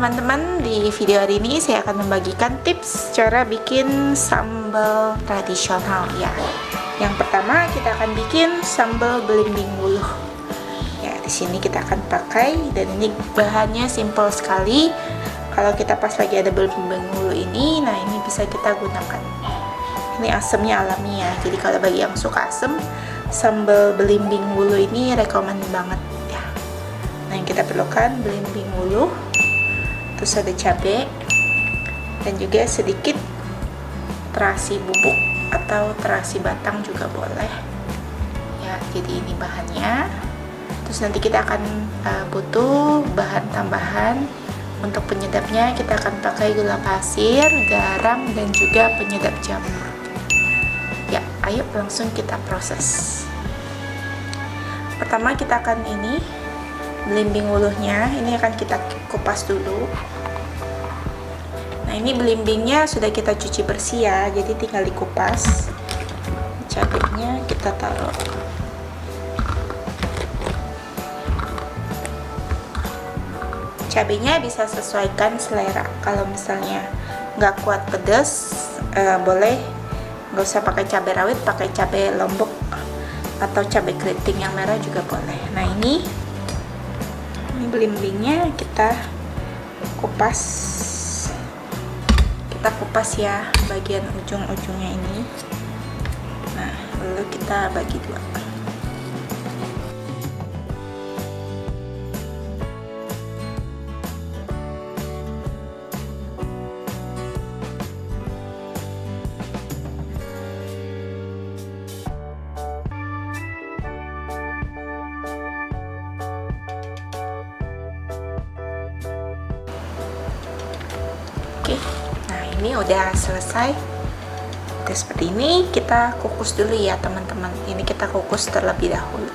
teman-teman, di video hari ini saya akan membagikan tips cara bikin sambal tradisional ya. Yang pertama kita akan bikin sambal belimbing wuluh. Ya, di sini kita akan pakai, dan ini bahannya simple sekali. Kalau kita pas lagi ada belimbing wuluh ini, nah ini bisa kita gunakan. Ini asemnya alami ya. Jadi kalau bagi yang suka asem, sambal belimbing wuluh ini rekomen banget ya. Nah, yang kita perlukan belimbing wuluh, terus ada cabai, dan juga sedikit terasi bubuk atau terasi batang juga boleh ya. Jadi ini bahannya. Terus nanti kita akan butuh bahan tambahan. Untuk penyedapnya kita akan pakai gula pasir, garam, dan juga penyedap jamur ya. Ayo langsung kita proses. Pertama kita akan belimbing wuluhnya ini akan kita kupas dulu. Nah, ini belimbingnya sudah kita cuci bersih ya, jadi tinggal dikupas. Cabenya kita taruh. Cabenya bisa sesuaikan selera. Kalau misalnya nggak kuat pedas, boleh nggak usah pakai cabai rawit, pakai cabai lombok atau cabai keriting yang merah juga boleh. Nah, ini belimbingnya kita kupas ya, bagian ujung-ujungnya ini. Nah, lalu kita bagi dua. Oke, nah ini udah selesai. Udah seperti ini, kita kukus dulu ya teman-teman. Ini kita kukus terlebih dahulu.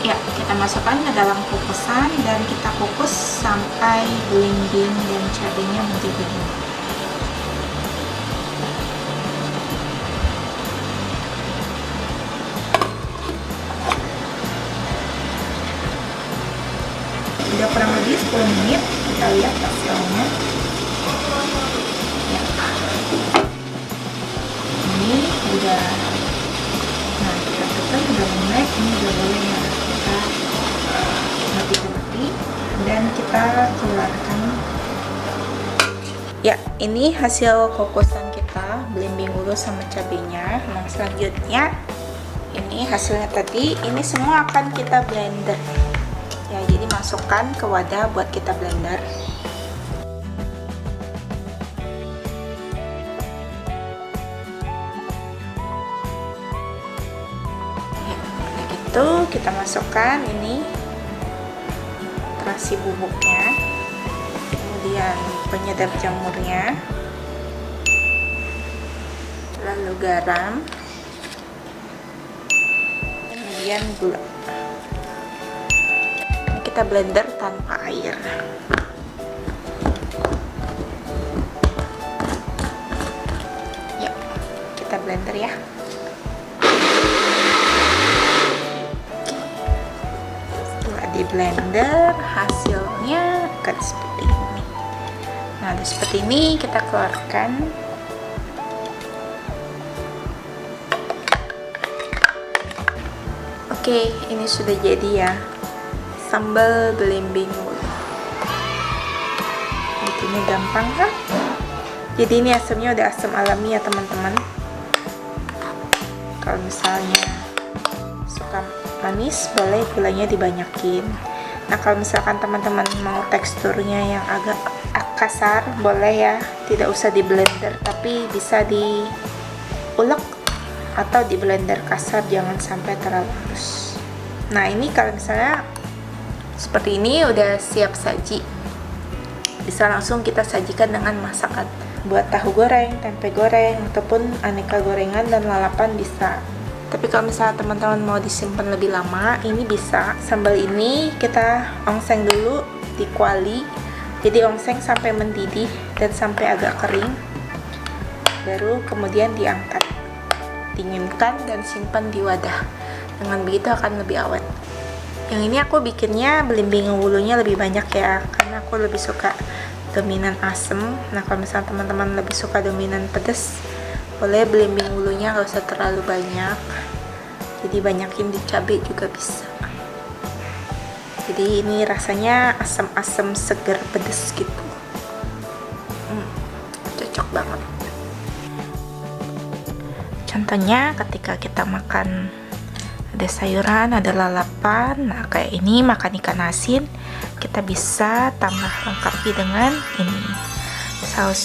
Ya, kita masukkan ke dalam kukusan dan kita kukus sampai belimbing dan cabenya mendidih. Udah kurang lebih 10 menit, kita lihat hasilnya ya. Ini udah, nah kita tutup, udah melek, ini udah boleh ya, kita mati dan kita keluarkan ya. Ini hasil kukusan kita, belimbing wuluh sama cabenya. Nah, selanjutnya ini hasilnya tadi, ini semua akan kita blender ya. Jadi masukkan ke wadah buat kita blender. Ya, begitu kita masukkan ini terasi bubuknya, kemudian penyedap jamurnya, lalu garam, kemudian gula. Kita blender tanpa air. Ya, kita blender ya. Setelah di blender, hasilnya akan seperti ini. Nah, seperti ini kita keluarkan. Oke, ini sudah jadi ya, sambal belimbing wuluh. Bikinnya gampang kan? Jadi ini asamnya udah asam alami ya teman-teman. Kalau misalnya suka manis, boleh gulanya dibanyakin. Nah, kalau misalkan teman-teman mau teksturnya yang agak kasar, boleh ya, tidak usah di blender, tapi bisa diulek atau di blender kasar, jangan sampai terlalu halus. Nah, ini kalau misalnya seperti ini udah siap saji, bisa langsung kita sajikan dengan masakan. Buat tahu goreng, tempe goreng, ataupun aneka gorengan dan lalapan bisa. Tapi kalau misalnya teman-teman mau disimpan lebih lama, ini bisa. Sambal ini kita ongseng dulu di kuali. Jadi ongseng sampai mendidih dan sampai agak kering. Baru kemudian diangkat, dinginkan dan simpan di wadah. Dengan begitu akan lebih awet. Yang ini aku bikinnya belimbing wulunya lebih banyak ya, karena aku lebih suka dominan asem. Nah kalau misalnya teman-teman lebih suka dominan pedas, boleh belimbing wulunya nggak usah terlalu banyak, jadi banyakin di cabai juga bisa. Jadi ini rasanya asam-asam seger pedas gitu. Cocok banget. Contohnya ketika kita makan ada sayuran, ada lalapan, nah kayak ini makan ikan asin, kita bisa tambah lengkapi dengan ini saus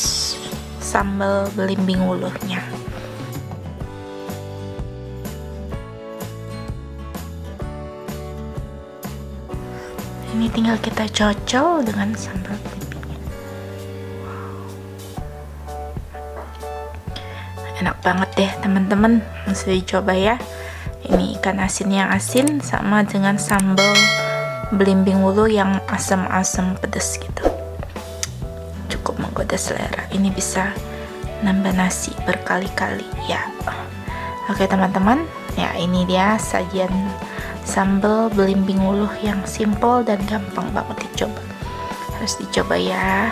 sambal belimbing wulunya. Ini tinggal kita cocol dengan sambal belimbingnya. Enak banget deh teman-teman, mesti dicoba ya. Ini ikan asin yang asin sama dengan sambal belimbing wulu yang asam-asam pedas gitu. Cukup menggoda selera. Ini bisa nambah nasi berkali-kali ya. Oke teman-teman, ya ini dia sajian sambal belimbing wulu yang simple dan gampang banget dicoba. Harus dicoba ya.